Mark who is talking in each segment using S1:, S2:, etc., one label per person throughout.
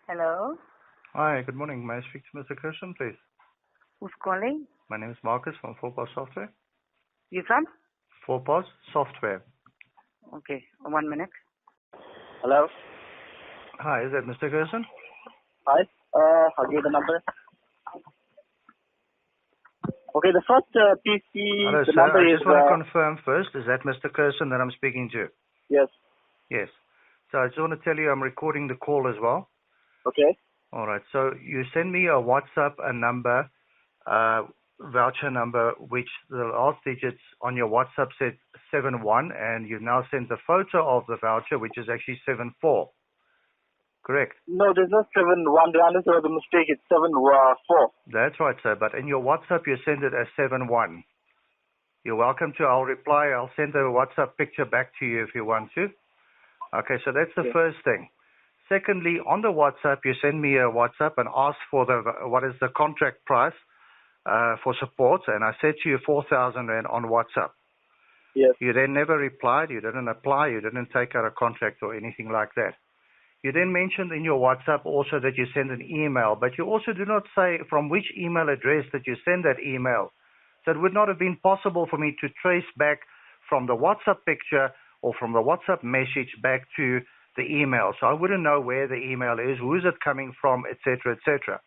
S1: Hello.
S2: Hi, good morning. May I speak to Mr. Kirsten, please?
S1: Who's calling?
S2: My name is Marcus from 4POS Software.
S1: You from?
S2: 4POS Software.
S1: Okay. 1 minute.
S3: Hello.
S2: Hi, is that Mr. Kirsten?
S3: Hi. I'll give you the number. Okay, the first PC,
S2: Hello,
S3: the
S2: sir.
S3: number
S2: I
S3: is...
S2: just want to confirm first, is that Mr. Kirsten that I'm speaking to?
S3: Yes.
S2: Yes. So I just want to tell you I'm recording the call as well.
S3: Okay.
S2: All right. So you send me a WhatsApp, a number, voucher number, which the last digits on your WhatsApp said 71, and you now sent the photo of the voucher, which is actually 74. Correct?
S3: No, there's no 7-1. The honest was a mistake. It's 7-4.
S2: That's right, sir. But in your WhatsApp, you send it as 71. You're welcome to. I'll reply. I'll send a WhatsApp picture back to you if you want to. Okay, so that's the first thing. Secondly, on the WhatsApp, you send me a WhatsApp and ask for what is the contract price for support, and I said to you 4,000 Rand on WhatsApp.
S3: Yes.
S2: You then never replied. You didn't apply. You didn't take out a contract or anything like that. You then mentioned in your WhatsApp also that you send an email, but you also do not say from which email address that you send that email. So it would not have been possible for me to trace back from the WhatsApp picture or from the WhatsApp message back to the email. So I wouldn't know where the email is, who is it coming from, etc., etc.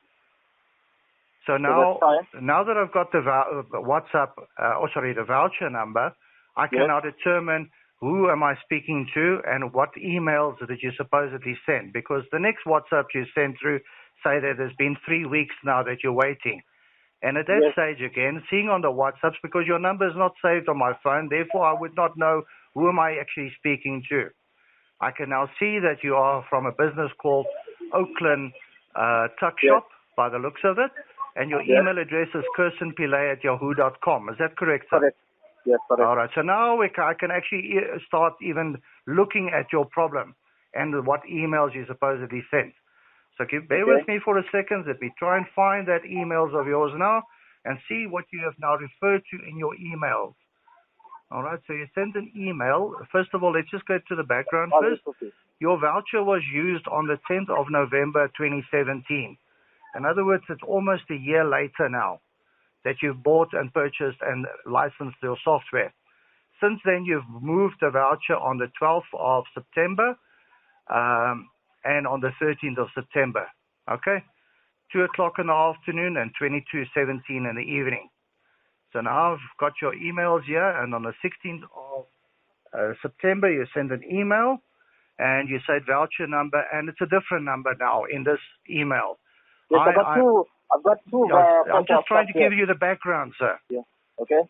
S2: So now that I've got the the voucher number, I can now determine who am I speaking to and what emails did you supposedly send? Because the next WhatsApp you send through say that there's been 3 weeks now that you're waiting. And at that stage again, seeing on the WhatsApps, because your number is not saved on my phone, therefore I would not know who am I actually speaking to. I can now see that you are from a business called Oakland Tuck Shop by the looks of it. And your email address is kirstenpillay@yahoo.com. Is that correct, sir?
S3: Correct. Yes, correct.
S2: All right. So now I can actually start even looking at your problem and what emails you supposedly sent. So bear with me for a second. Let me try and find that emails of yours now and see what you have now referred to in your emails. All right. So you sent an email. First of all, let's just go to the background first. Your voucher was used on the 10th of November 2017. In other words, it's almost a year later now that you've bought and purchased and licensed your software. Since then, you've moved the voucher on the 12th of September and on the 13th of September. Okay? 2 o'clock in the afternoon and 22:17 in the evening. So now I've got your emails here, and on the 16th of September, you send an email and you say voucher number, and it's a different number now in this email.
S3: Yes, I've got two.
S2: I'm just trying to give you the background, sir.
S3: Yeah. Okay.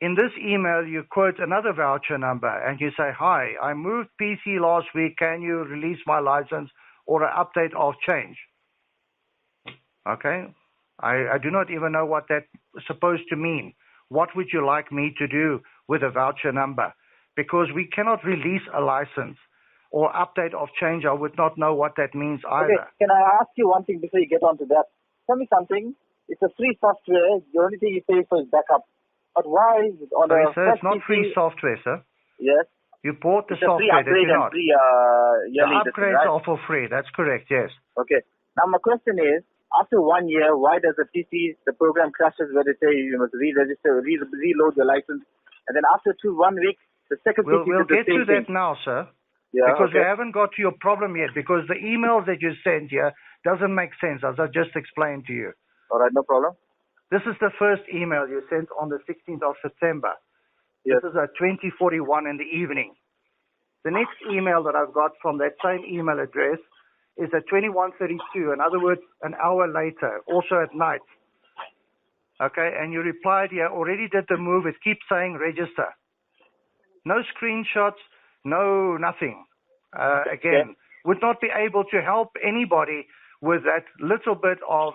S2: In this email, you quote another voucher number and you say, "Hi, I moved PC last week. Can you release my license or an update of change?" Okay. I do not even know what that's supposed to mean. What would you like me to do with a voucher number? Because we cannot release a license or update of change. I would not know what that means either.
S3: Okay. Can I ask you one thing before you get on to that? Tell me something. It's a free software. The only thing you pay for is backup. But why is it on
S2: Sorry,
S3: the
S2: sir, it's not free software, sir.
S3: Yes.
S2: You bought the
S3: It's a free
S2: software, did
S3: upgrade
S2: you
S3: and
S2: not?
S3: free yearly.
S2: The upgrades are for free. That's correct, yes.
S3: Okay. Now my question is, after 1 year, why does the PC, the program crashes where they say you must re-register, reload your license, and then after 1 week, the second PC
S2: We'll
S3: does the
S2: get
S3: same
S2: to
S3: thing?
S2: that now, sir.
S3: Yeah,
S2: because we haven't got to your problem yet, because the emails that you sent here doesn't make sense, as I just explained to you.
S3: All right, no problem.
S2: This is the first email you sent on the 16th of September.
S3: Yes.
S2: This is at 20:41 in the evening. The next email that I've got from that same email address is at 21:32, in other words, an hour later, also at night. Okay, and you replied here, already did the move, it keeps saying register. No screenshots, no nothing. Again, would not be able to help anybody with that little bit of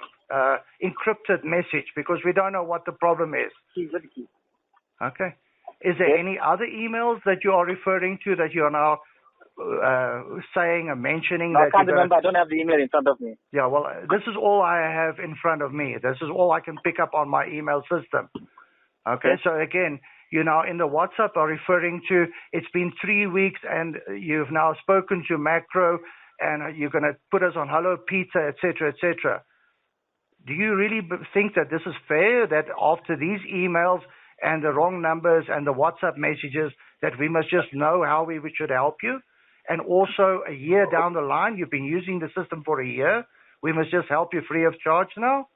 S2: encrypted message, because we don't know what the problem is. Okay. Is there any other emails that you are referring to that you are now saying or mentioning?
S3: I can't remember. I don't have the email in front of me.
S2: Yeah, well, this is all I have in front of me. This is all I can pick up on my email system. Okay, so again, you now in the WhatsApp are referring to it's been 3 weeks and you've now spoken to Macro and you're going to put us on Hello Peter, etc., etc. Do you really think that this is fair, that after these emails and the wrong numbers and the WhatsApp messages that we must just know how we should help you? And also a year down the line, you've been using the system for a year, we must just help you free of charge now?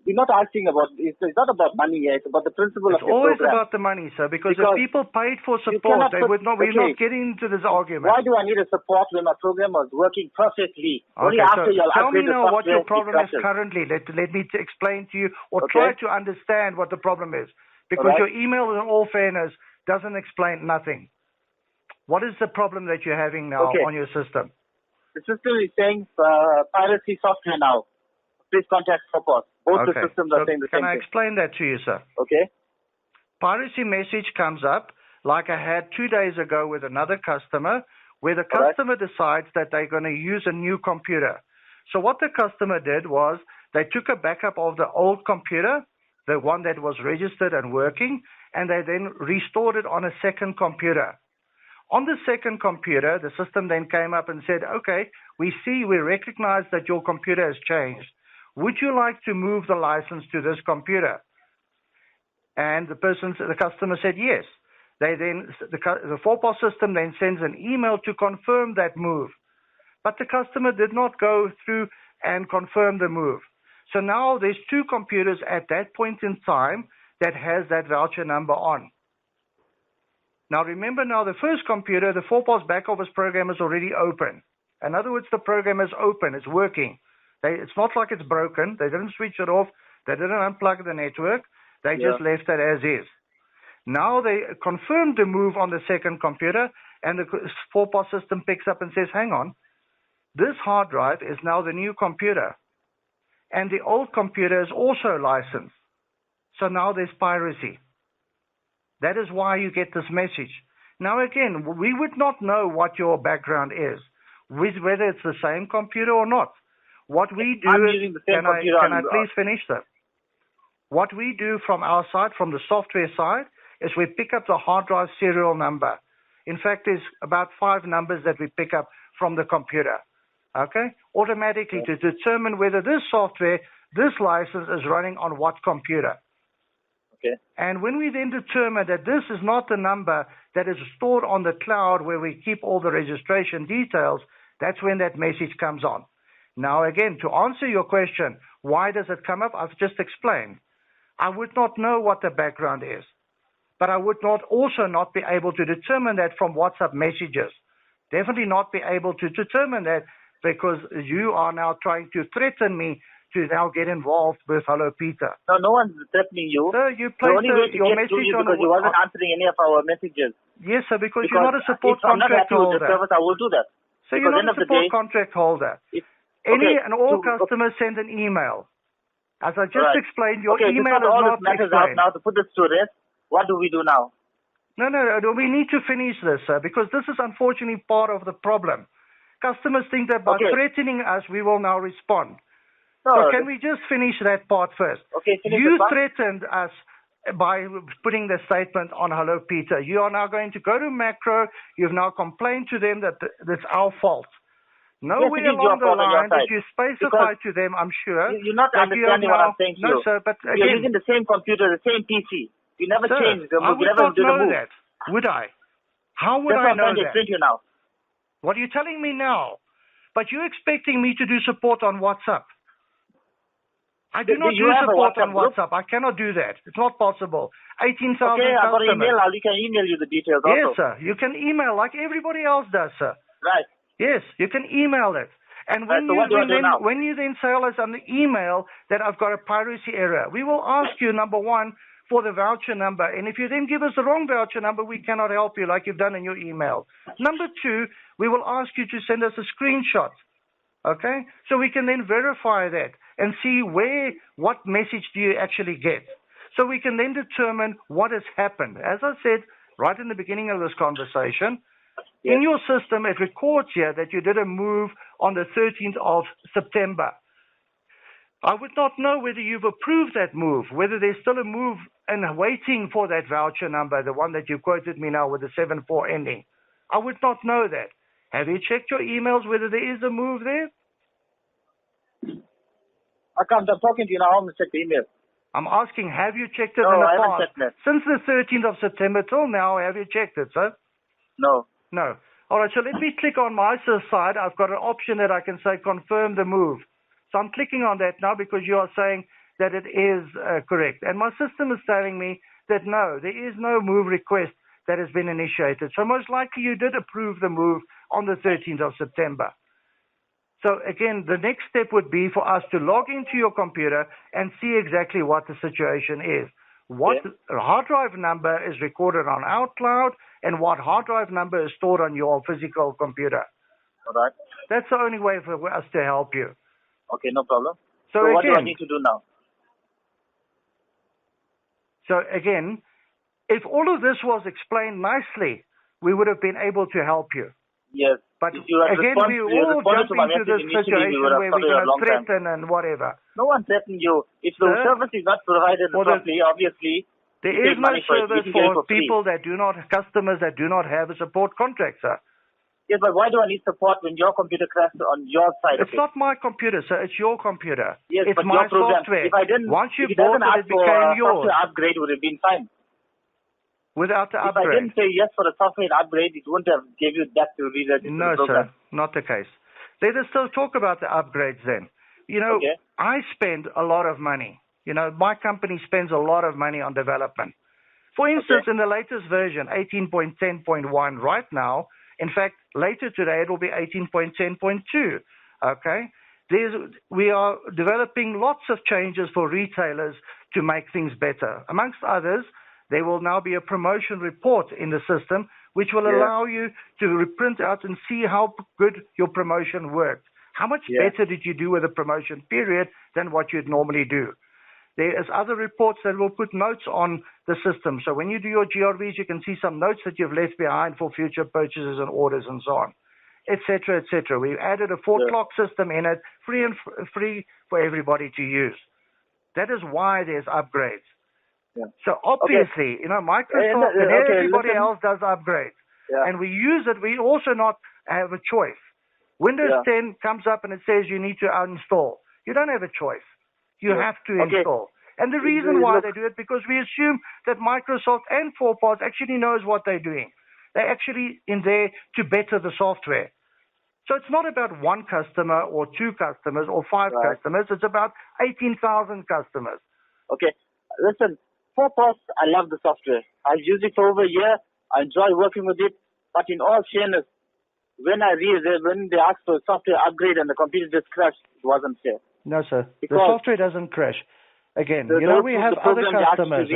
S3: We're not asking about, it's not about money here, it's about the principle of the program.
S2: It's always about the money, sir, because if people paid for support, we're not getting into this argument.
S3: Why do I need a support when my program was working perfectly?
S2: Okay,
S3: Only after you'll
S2: tell me
S3: upgrade
S2: now
S3: the
S2: what your
S3: software,
S2: problem is currently. Let me explain to you, or try to understand what the problem is. Because your email, in all fairness, doesn't explain nothing. What is the problem that you're having now on your system?
S3: The system is saying Piracy software now. Please contact support. Both the systems are saying the same thing.
S2: Can I explain that to you, sir?
S3: Okay.
S2: Piracy message comes up, like I had 2 days ago with another customer, where the customer decides that they're going to use a new computer. So what the customer did was they took a backup of the old computer, the one that was registered and working, and they then restored it on a second computer. On the second computer, the system then came up and said, okay, we recognize that your computer has changed. Would you like to move the license to this computer? And the customer said yes. The 4POS system then sends an email to confirm that move. But the customer did not go through and confirm the move. So now there's two computers at that point in time that has that voucher number on. Now remember the first computer, the 4POS back office program is already open. In other words, the program is open, it's working. It's not like it's broken. They didn't switch it off. They didn't unplug the network. They just left it as is. Now they confirmed the move on the second computer, and the 4POS system picks up and says, hang on, this hard drive is now the new computer. And the old computer is also licensed. So now there's piracy. That is why you get this message. Now again, we would not know what your background is, whether it's the same computer or not. What we do is, can I please finish that? What we do from our side, from the software side, is we pick up the hard drive serial number. In fact, there's about 5 numbers that we pick up from the computer, okay? Automatically to determine whether this software, this license is running on what computer.
S3: Okay.
S2: And when we then determine that this is not the number that is stored on the cloud where we keep all the registration details, that's when that message comes on. Now again, to answer your question, why does it come up? I've just explained. I would not know what the background is, but I would also not be able to determine that from WhatsApp messages. Definitely not be able to determine that because you are now trying to threaten me to now get involved with Hello Peter.
S3: No one's threatening you.
S2: Sir, you placed your message on
S3: because you wasn't answering any of our messages.
S2: Yes, sir, because you're not a support contract holder.
S3: If I'm not happy with the service, I will do that.
S2: So you're not a support contract holder. All customers send an email. As I just explained, your email is not explained.
S3: Now, to put this to rest, what do we do now?
S2: No, we need to finish this, sir, because this is unfortunately part of the problem. Customers think that by threatening us, we will now respond. So can we just finish that part first? You threatened us by putting the statement on Hello Peter. You are now going to go to Macro. You've now complained to them that it's our fault. Nowhere along the line did you specify to them, I'm sure.
S3: You're not understanding what I'm saying to you.
S2: No, sir, but again,
S3: you're using the same computer, the same PC. You never changed the move.
S2: I would not know that, would I? How would I know that?
S3: That's what I'm trying to explain to you now.
S2: What are you telling me now? But you're expecting me to do support on WhatsApp. I do not do support on WhatsApp. I cannot do that. It's not possible. 18,000 customers.
S3: Okay, I've got an email. We can email you the details also.
S2: Yes, sir. You can email like everybody else does, sir.
S3: Right.
S2: Yes, you can email it. And when you then tell us on the email that I've got a piracy error, we will ask you, number one, for the voucher number. And if you then give us the wrong voucher number, we cannot help you like you've done in your email. Number two, we will ask you to send us a screenshot. Okay? So we can then verify that and see what message do you actually get. So we can then determine what has happened. As I said right in the beginning of this conversation, in your system, it records here that you did a move on the 13th of September. I would not know whether you've approved that move, whether there's still a move and waiting for that voucher number, the one that you quoted me now with the 74 ending. I would not know that. Have you checked your emails whether there is a move there?
S3: I can't. I'm talking to you now. I'm going to check the email.
S2: I'm asking, have you checked it
S3: No,
S2: in the
S3: I haven't
S2: past?
S3: checked that.
S2: Since the 13th of September till now, have you checked it, sir?
S3: No.
S2: No. All right, so let me click on my side. I've got an option that I can say confirm the move. So I'm clicking on that now because you are saying that it is correct. And my system is telling me that no, there is no move request that has been initiated. So most likely you did approve the move on the 13th of September. So again, the next step would be for us to log into your computer and see exactly what the situation is. What hard drive number is recorded on our cloud and what hard drive number is stored on your physical computer.
S3: All right.
S2: That's the only way for us to help you.
S3: Okay, no problem.
S2: So
S3: what do I
S2: again,
S3: need to do now?
S2: so again, if all of this was explained nicely, we would have been able to help you.
S3: Yes.
S2: But
S3: If you had
S2: again, we all jump
S3: to my
S2: into this
S3: message initially, we
S2: situation
S3: would have
S2: where we're
S3: sorted it a
S2: going to
S3: long time.
S2: threaten and whatever.
S3: No one threatened you. If the
S2: Sir?
S3: service is not provided properly, obviously,
S2: There
S3: you
S2: is
S3: pay
S2: no
S3: money for it.
S2: service
S3: You can get it
S2: for
S3: for free.
S2: people that do not, customers that do not have a support contract, sir.
S3: Yes, but why do I need support when your computer crashed on your side
S2: It's
S3: of it?
S2: not my computer, sir. It's your computer.
S3: Yes,
S2: It's
S3: but
S2: my
S3: your program.
S2: software.
S3: If I didn't,
S2: Once you
S3: if it
S2: bought
S3: doesn't
S2: it,
S3: ask
S2: it
S3: for
S2: became
S3: a
S2: yours
S3: software upgrade, would have been fine.
S2: without the
S3: If I
S2: upgrade.
S3: didn't say yes for the software upgrade, it wouldn't have gave you that to re-register
S2: No,
S3: the program.
S2: sir, not the case. Let us still talk about the upgrades then. You know,
S3: Okay.
S2: I spend a lot of money. You know, my company spends a lot of money on development. For instance, in the latest version, 18.10.1 right now, in fact, later today it will be 18.10.2, okay? We are developing lots of changes for retailers to make things better. Amongst others, there will now be a promotion report in the system which will allow you to print out and see how good your promotion worked. How much better did you do with the promotion period than what you'd normally do? There is other reports that will put notes on the system. So when you do your GRVs, you can see some notes that you've left behind for future purchases and orders and so on, etc., etc. We've added a 4-clock system in it, free for everybody to use. That is why there's upgrades.
S3: Yeah.
S2: So obviously, you know, Microsoft and everybody else does upgrades.
S3: Yeah.
S2: And we use it. We also not have a choice. Windows 10 comes up and it says you need to uninstall. You don't have a choice. You have to install. And the reason why they do it, because we assume that Microsoft and 4PAS actually knows what they're doing. They're actually in there to better the software. So it's not about one customer or two customers or five customers. It's about 18,000 customers.
S3: Okay. Listen, 4PAS, I love the software. I've used it for over a year. I enjoy working with it. But in all fairness, when they asked for a software upgrade and the computer just crashed, it wasn't fair.
S2: No, sir.
S3: Because
S2: the software doesn't crash. Again, we have other customers.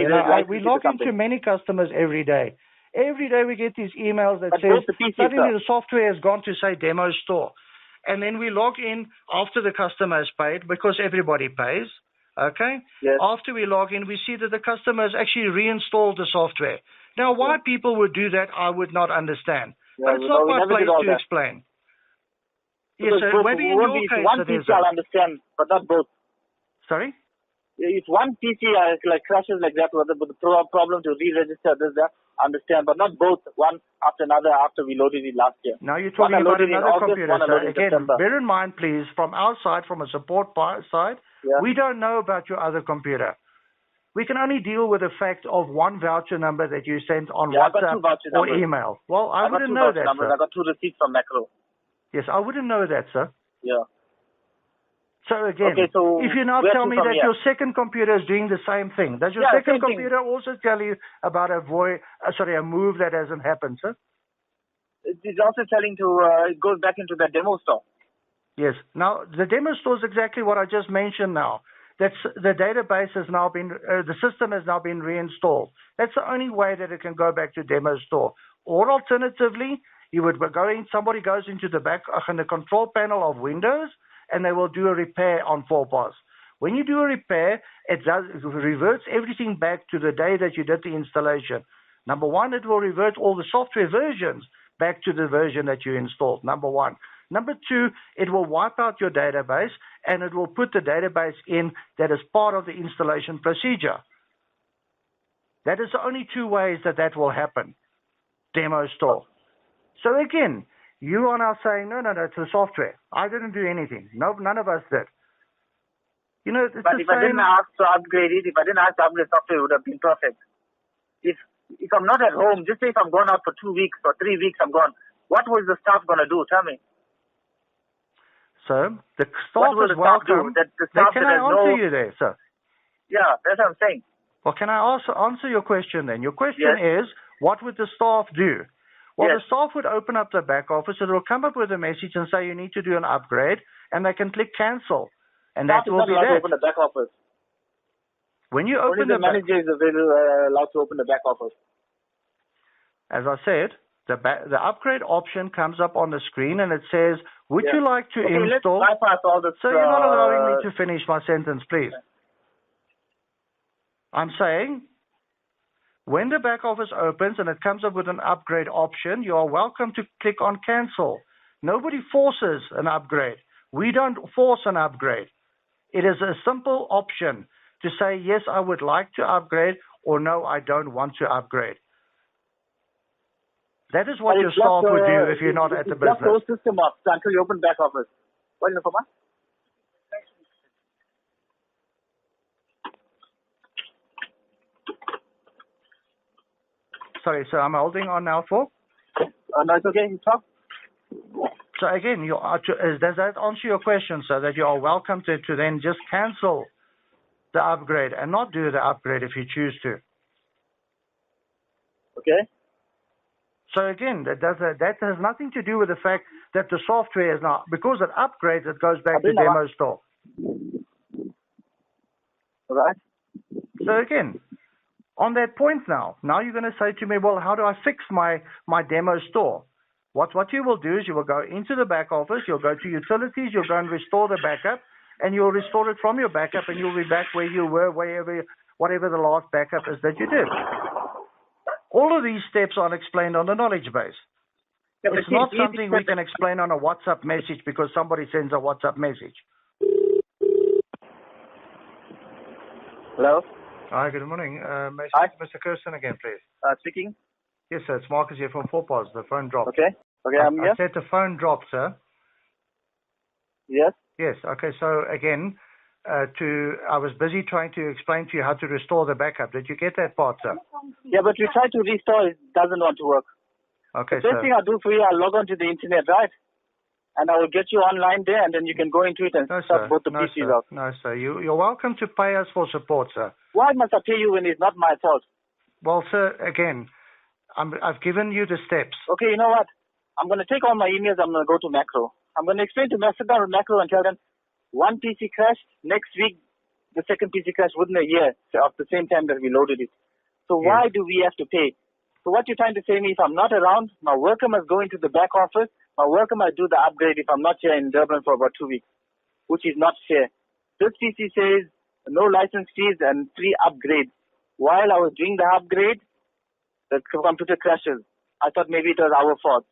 S2: We log into many customers every day. Every day we get these emails that says suddenly the software has gone to, say, demo store. And then we log in after the customer has paid, because everybody pays. Okay?
S3: Yes.
S2: After we log in, we see that the customer has actually reinstalled the software. Now, why people would do that, I would not understand. But it's not my place to explain. Yes, sir. Maybe in your case
S3: one PC I'll understand, but not both.
S2: Sorry?
S3: If one PC crashes like that with the problem to re-register this, that, I understand, but not both, one after another after we loaded it last year.
S2: Now you're talking about another computer, sir. Again,
S3: September.
S2: bear in mind, please, from our side, from a support side, we don't know about your other computer. We can only deal with the fact of one voucher number that you sent on WhatsApp or email. Well, I wouldn't know that, sir.
S3: I got 2 receipts from Macro.
S2: Yes, I wouldn't know that, sir.
S3: Yeah.
S2: So again, if you now tell me that your second computer is doing the same thing, does your second computer also tell you about a move that hasn't happened, sir?
S3: It's also telling it goes back into the demo store.
S2: Yes. Now, the demo store is exactly what I just mentioned now. That's the database has now been, the system has now been reinstalled. That's the only way that it can go back to demo store. Or alternatively, you would go in, somebody goes into the back in the control panel of Windows, and they will do a repair on 4PAS. When you do a repair, it reverts everything back to the day that you did the installation. Number one, it will revert all the software versions back to the version that you installed, number one. Number two, it will wipe out your database, and it will put the database in that is part of the installation procedure. That is the only two ways that will happen. Demo store. So again, You are now saying, no, it's the software. I didn't do anything. No, none of us did. You know, it's
S3: But
S2: the
S3: if I
S2: same.
S3: didn't ask to upgrade it, if I didn't ask to upgrade software, it would have been perfect. If I'm not at home, just say if I'm gone out for 2 weeks or 3 weeks, I'm gone. What was the staff going to do? Tell me.
S2: So the
S3: What
S2: staff
S3: will
S2: is
S3: the staff do?
S2: welcome.
S3: That the staff
S2: Can
S3: that
S2: I
S3: has
S2: answer
S3: no...
S2: you there, sir?
S3: Yeah, that's what I'm saying.
S2: Well, can I also answer your question then? Your question
S3: Yes.
S2: is, what would the staff do? Well,
S3: Yes.
S2: the staff would open up the back office. It will come up with a message and say you need to do an upgrade, and they can click cancel, and
S3: Staff
S2: that
S3: is
S2: will
S3: not
S2: be
S3: allowed to
S2: that.
S3: open the back office.
S2: When you
S3: Only
S2: open
S3: the manager is allowed to open the back office.
S2: as I said, the upgrade option comes up on the screen, and it says, would
S3: Yeah.
S2: you like to
S3: Okay,
S2: install?
S3: let's bypass all this.
S2: So you're not allowing me to finish my sentence, please. I'm saying, when the back office opens and it comes up with an upgrade option, you are welcome to click on cancel. Nobody forces an upgrade. We don't force an upgrade. It is a simple option to say, yes, I would like to upgrade, or no, I don't want to upgrade. That is what your staff would do if you're not at the business.
S3: Block the whole system up until you open back office. What is it for?
S2: Sorry, so I'm holding on now for?
S3: No, it's okay. You talk.
S2: So again, does that answer your question, sir, that you are welcome to then just cancel the upgrade and not do the upgrade if you choose to?
S3: Okay.
S2: So again, that has nothing to do with the fact that the software is not, because it upgrades, it goes back to demo store.
S3: All right.
S2: So again, on that point now you're going to say to me, well, how do I fix my demo store? What you will do is you will go into the back office, you'll go to utilities, you'll go and restore the backup, and you'll restore it from your backup, and you'll be back where you were, whatever the last backup is that you did. All of these steps are explained on the knowledge base.
S3: Yeah,
S2: it's not something we can explain on a WhatsApp message because somebody sends a WhatsApp message.
S3: Hello?
S2: Hi, good morning. May I speak to Mr. Kirsten again, please?
S3: Speaking.
S2: Yes, sir. It's Marcus here from 4POS. The phone dropped.
S3: Okay. Okay, I'm here.
S2: I said the phone dropped, sir.
S3: Yes.
S2: Yes. Okay. So again, I was busy trying to explain to you how to restore the backup. Did you get that part, sir?
S3: Yeah, but we tried to restore. It doesn't want to work.
S2: Okay,
S3: the first thing I'll do for you, I'll log on to the internet, right? And I will get you online there, and then you can go into it and start both the PCs out.
S2: No, sir. You're welcome to pay us for support, sir.
S3: Why must I pay you when it's not my fault?
S2: Well, sir, again, I've given you the steps.
S3: Okay, you know what? I'm going to take all my emails. I'm going to go to Macro. I'm going to explain to sit down with Macro and tell them one PC crashed. Next week, the second PC crashed within a year of the same time that we loaded it. So why do we have to pay? So what you're trying to say to me, if I'm not around, my worker must go into the back office. My worker must do the upgrade if I'm not here in Durban for about 2 weeks, which is not fair. This PC says no license fees and free upgrade. While I was doing the upgrade, the computer crashes. I thought maybe it was our fault.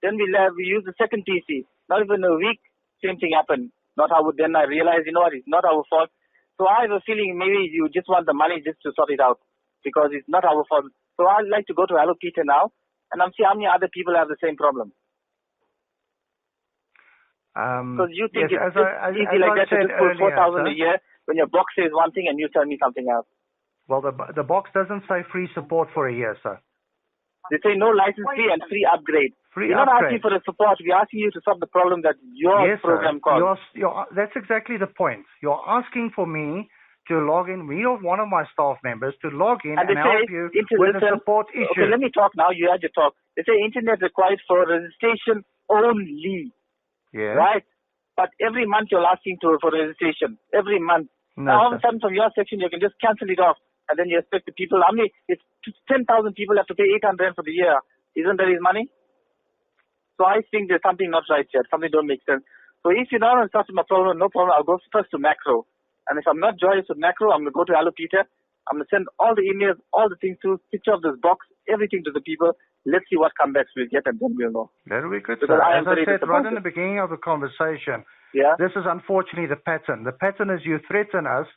S3: Then we used the second PC. Not even a week, same thing happened. Then I realized, you know what, it's not our fault. So I have a feeling maybe you just want the money just to sort it out because it's not our fault. So I'd like to go to Hello Peter now and I'm see how many other people have the same problem. Because you think it's easy like that to just put 4,000 a year when your box says one thing and you tell me something else.
S2: Well, the box doesn't say free support for a year, sir.
S3: They say no license fee and free upgrade. We're not asking for the support. We're asking you to solve the problem that your program caused.
S2: That's exactly the point. You're asking for me to log in, one of my staff members, to log in and help you with the support issue.
S3: Okay, let me talk now. You had your talk. They say internet required for registration only.
S2: Yeah.
S3: Right? But every month you're asking for registration. Every month.
S2: No,
S3: now all of a sudden from your section you can just cancel it off. And then you expect the people, it's 10,000 people have to pay 800 for the year. Isn't that his money? So I think there's something not right here. Something don't make sense. So if you're not on such a problem, no problem. I'll go first to Macro. And if I'm not joyous with Macro, I'm going to go to Hello Peter. I'm going to send all the emails, all the things to, picture of this box, everything to the people. Let's see what comebacks we'll get and then we'll know.
S2: That'll be good, sir. As I said right in the beginning of the conversation, this is unfortunately the pattern. The pattern is you threaten us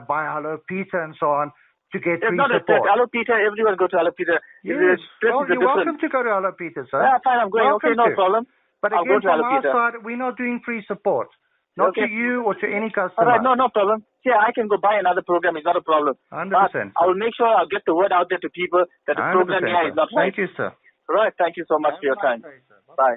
S2: by Hello Peter and so on to get
S3: It's
S2: free
S3: not a threat.
S2: support.
S3: Hello, Peter. Everyone go to Hello, Peter.
S2: Yes. Well, you're welcome to go to Hello Peter, sir.
S3: Yeah, fine. I'm going.
S2: Welcome
S3: okay, no
S2: to.
S3: problem.
S2: But
S3: I'll
S2: again,
S3: go to
S2: from
S3: Hello
S2: our
S3: Peter.
S2: side, we're not doing free support. Not
S3: Okay.
S2: to you or to any customer.
S3: All right, no problem. Yeah, I can go buy another program. It's not a problem.
S2: 100%.
S3: But I will make sure I'll get the word out there to people that the program here is not right.
S2: Thank you, sir.
S3: All right. Thank you so much for your time. Bye.